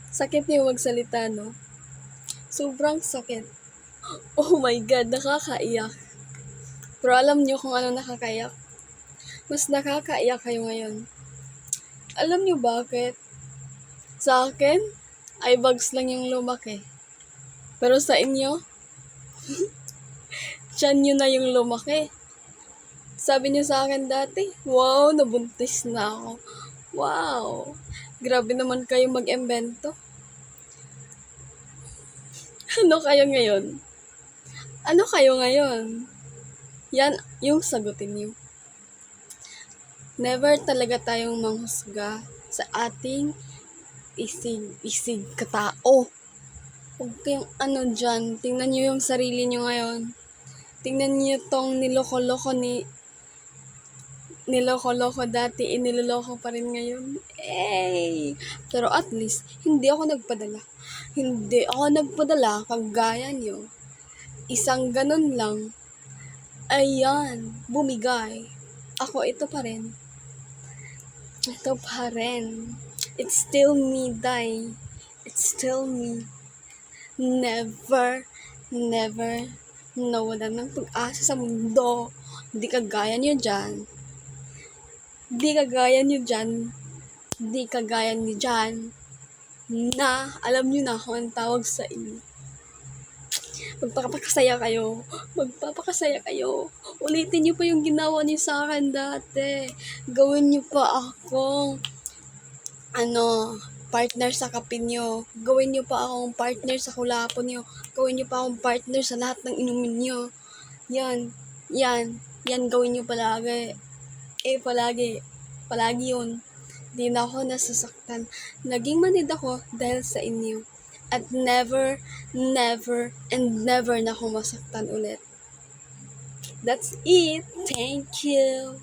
Sakit niyo magsalita, no? Sobrang sakit. Oh my God, nakakaiyak. Pero alam niyo kung ano nakakaiyak? Mas nakakaiyak kayo ngayon. Alam niyo bakit? Sa akin, eyebags lang yung lumaki. Pero sa inyo, tiyan nyo na yung lumaki. Sabi niyo sa akin dati, wow, nabuntis na ako. Wow, grabe naman kayo mag-embento. Ano kayo ngayon? Ano kayo ngayon? Yan yung sagutin niyo. Never talaga tayong manghusga sa ating isig katao. Huwag kayong dyan. Tingnan niyo yung sarili niyo ngayon. Tingnan niyo tong niloko dati, iniloloko pa rin ngayon. Pero at least, hindi ako nagpadala. Kagaya niyo. Isang ganun lang. Ayan, bumigay. Ako, ito pa rin. It's still me, Day. It's still me. Never nawalan ng pag-asa sa mundo. Di kagaya niyo dyan. Na alam niyo na kung ang tawag sa inyo. Magpapakasaya kayo. Ulitin niyo pa yung ginawa niyo sa akin dati. Gawin niyo pa akong partner sa kape niyo. Gawin niyo pa akong partner sa kulapon niyo. Gawin niyo pa akong partner sa lahat ng inumin niyo. Yan gawin niyo palagi. Palagi yun. Di na ako nasasaktan. Naging manid ako dahil sa inyo. At never na ako masaktan ulit. That's it. Thank you.